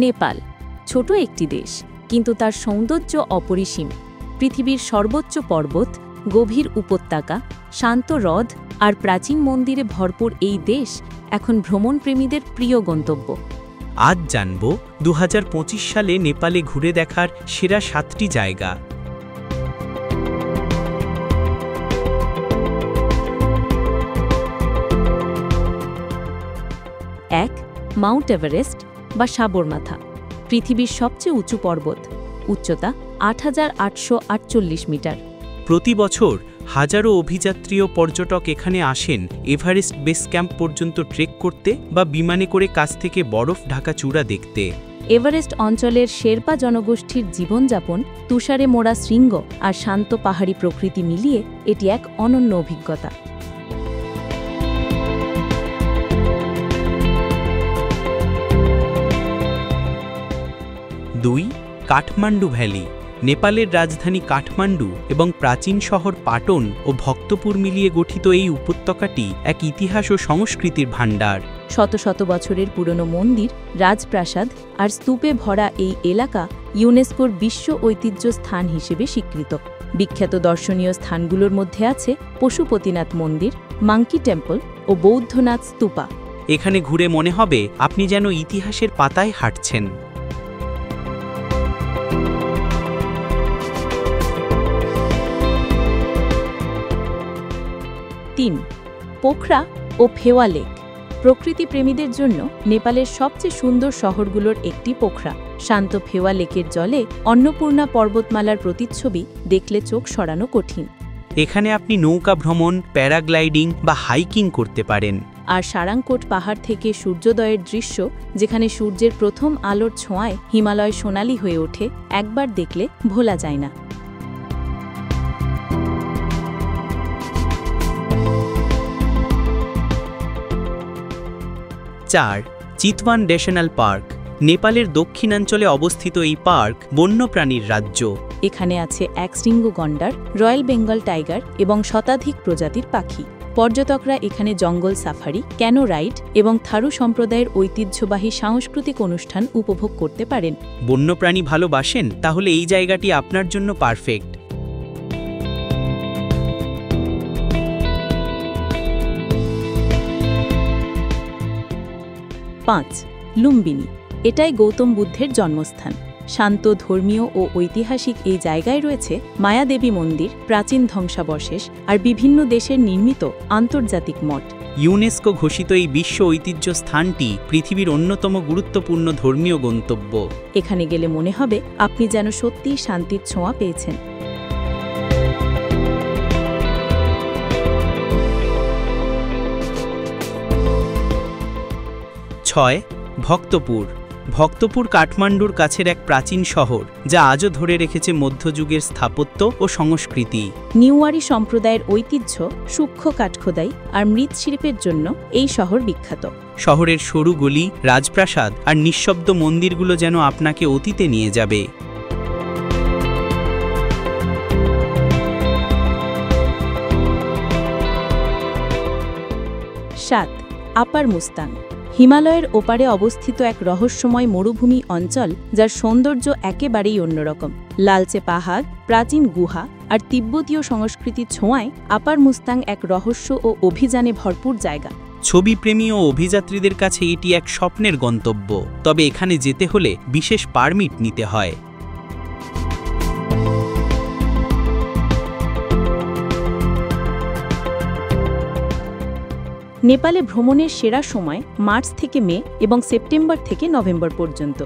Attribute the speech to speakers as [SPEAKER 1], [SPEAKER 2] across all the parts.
[SPEAKER 1] নেপাল ছোট একটি দেশ, কিন্তু তার সৌন্দর্য অপরিসীম। পৃথিবীর সর্বোচ্চ পর্বত, গভীর উপত্যকা, শান্ত হ্রদ আর প্রাচীন মন্দিরে ভরপুর এই দেশ এখন ভ্রমণপ্রেমীদের প্রিয় গন্তব্য।
[SPEAKER 2] আজ জানব 2025 সালে নেপালে ঘুরে দেখার সেরা 7টি জায়গা।
[SPEAKER 1] 1. মাউন্ট এভারেস্ট বা সাবরমাথা, পৃথিবীর সবচেয়ে উঁচু পর্বত, উচ্চতা ৮,৮৪৮ মিটার।
[SPEAKER 2] প্রতি বছর হাজারো অভিযাত্রী ও পর্যটক এখানে আসেন এভারেস্ট বেস ক্যাম্প পর্যন্ত ট্রেক করতে বা বিমানে করে কাছ থেকে বরফ ঢাকা চূড়া দেখতে।
[SPEAKER 1] এভারেস্ট অঞ্চলের শেরপা জনগোষ্ঠীর জীবনযাপন, তুষারে মোড়া শৃঙ্গ আর শান্ত পাহাড়ি প্রকৃতি মিলিয়ে এটি এক অনন্য অভিজ্ঞতা।
[SPEAKER 2] 2. কাঠমান্ডু ভ্যালি, নেপালের রাজধানী কাঠমান্ডু এবং প্রাচীন শহর পাটন ও ভক্তপুর মিলিয়ে গঠিত এই উপত্যকাটি এক ইতিহাস ও সংস্কৃতির ভাণ্ডার।
[SPEAKER 1] শত শত বছরের পুরনো মন্দির, রাজপ্রাসাদ আর স্তূপে ভরা এই এলাকা ইউনেস্কোর বিশ্ব ঐতিহ্য স্থান হিসেবে স্বীকৃত। বিখ্যাত দর্শনীয় স্থানগুলোর মধ্যে আছে পশুপতিনাথ মন্দির, মাঙ্কি টেম্পল ও বৌদ্ধনাথ স্তূপা।
[SPEAKER 2] এখানে ঘুরে মনে হবে আপনি যেন ইতিহাসের পাতায় হাঁটছেন।
[SPEAKER 1] 3. পোখরা ও ফেওয়া লেক, প্রকৃতি প্রেমীদের জন্য নেপালের সবচেয়ে সুন্দর শহরগুলোর একটি পোখরা। শান্ত ফেওয়া লেকের জলে অন্নপূর্ণা পর্বতমালার প্রতিচ্ছবি দেখলে চোখ সরানো কঠিন।
[SPEAKER 2] এখানে আপনি নৌকা ভ্রমণ, প্যারাগ্লাইডিং বা হাইকিং করতে পারেন।
[SPEAKER 1] আর সারাংকোট পাহাড় থেকে সূর্যোদয়ের দৃশ্য, যেখানে সূর্যের প্রথম আলোর ছোঁয়ায় হিমালয় সোনালি হয়ে ওঠে, একবার দেখলে ভোলা যায় না।
[SPEAKER 2] 4. চিতওয়ান ন্যাশনাল পার্ক, নেপালের দক্ষিণাঞ্চলে অবস্থিত এই পার্ক বন্যপ্রাণীর রাজ্য।
[SPEAKER 1] এখানে আছে একশৃঙ্গ গন্ডার, রয়্যাল বেঙ্গল টাইগার এবং শতাধিক প্রজাতির পাখি। পর্যটকরা এখানে জঙ্গল সাফারি, ক্যানো রাইড এবং থারু সম্প্রদায়ের ঐতিহ্যবাহী সাংস্কৃতিক অনুষ্ঠান উপভোগ করতে পারেন।
[SPEAKER 2] বন্যপ্রাণী ভালোবাসেন? তাহলে এই জায়গাটি আপনার জন্য পারফেক্ট।
[SPEAKER 1] 5. লুম্বিনী, এটাই গৌতম বুদ্ধের জন্মস্থান। শান্ত, ধর্মীয় ও ঐতিহাসিক এই জায়গায় রয়েছে মায়াদেবী মন্দির, প্রাচীন ধ্বংসাবশেষ আর বিভিন্ন দেশের নির্মিত আন্তর্জাতিক মঠ।
[SPEAKER 2] ইউনেস্কো ঘোষিত এই বিশ্ব ঐতিহ্য স্থানটি পৃথিবীর অন্যতম গুরুত্বপূর্ণ ধর্মীয় গন্তব্য।
[SPEAKER 1] এখানে গেলে মনে হবে আপনি যেন সত্যিই শান্তির ছোঁয়া পেয়েছেন।
[SPEAKER 2] 6. ভক্তপুর, ভক্তপুর কাঠমান্ডুর কাছের এক প্রাচীন শহর, যা আজও ধরে রেখেছে মধ্যযুগের স্থাপত্য ও সংস্কৃতি।
[SPEAKER 1] নিউয়ারি সম্প্রদায়ের ঐতিহ্য, সূক্ষ্ম কাঠখোদাই আর মৃৎশিল্পের জন্য এই শহর বিখ্যাত।
[SPEAKER 2] শহরের সরু গলি, রাজপ্রাসাদ আর নিঃশব্দ মন্দিরগুলো যেন আপনাকে অতীতে নিয়ে যাবে।
[SPEAKER 1] 7. আপার মুস্তাং, হিমালয়ের ওপারে অবস্থিত এক রহস্যময় মরুভূমি অঞ্চল, যার সৌন্দর্য একেবারেই অন্যরকম। লালচে পাহাড়, প্রাচীন গুহা আর তিব্বতীয় সংস্কৃতির ছোঁয়ায় আপার মুস্তাং এক রহস্য ও অভিযানে ভরপুর জায়গা।
[SPEAKER 2] ছবিপ্রেমী ও অভিযাত্রীদের কাছে এটি এক স্বপ্নের গন্তব্য, তবে এখানে যেতে হলে বিশেষ পারমিট নিতে হয়।
[SPEAKER 1] নেপালে ভ্রমণের সেরা সময় মার্চ থেকে মে এবং সেপ্টেম্বর থেকে নভেম্বর পর্যন্ত।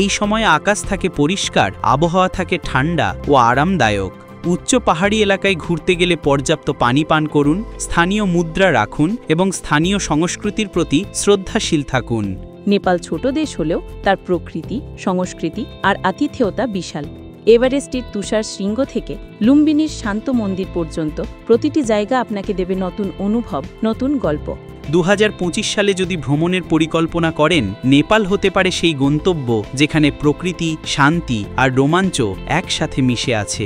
[SPEAKER 2] এই সময়ে আকাশ থাকে পরিষ্কার, আবহাওয়া থাকে ঠান্ডা ও আরামদায়ক। উচ্চ পাহাড়ি এলাকায় ঘুরতে গেলে পর্যাপ্ত পানি পান করুন, স্থানীয় মুদ্রা রাখুন এবং স্থানীয় সংস্কৃতির প্রতি শ্রদ্ধাশীল থাকুন।
[SPEAKER 1] নেপাল ছোট দেশ হলেও তার প্রকৃতি, সংস্কৃতি আর আতিথেয়তা বিশাল। এভারেস্টের তুষার শৃঙ্গ থেকে লুম্বিনীর শান্ত মন্দির পর্যন্ত প্রতিটি জায়গা আপনাকে দেবে নতুন অনুভব, নতুন গল্প।
[SPEAKER 2] 2025 সালে যদি ভ্রমণের পরিকল্পনা করেন, নেপাল হতে পারে সেই গন্তব্য যেখানে প্রকৃতি, শান্তি আর রোমাঞ্চ একসাথে মিশে আছে।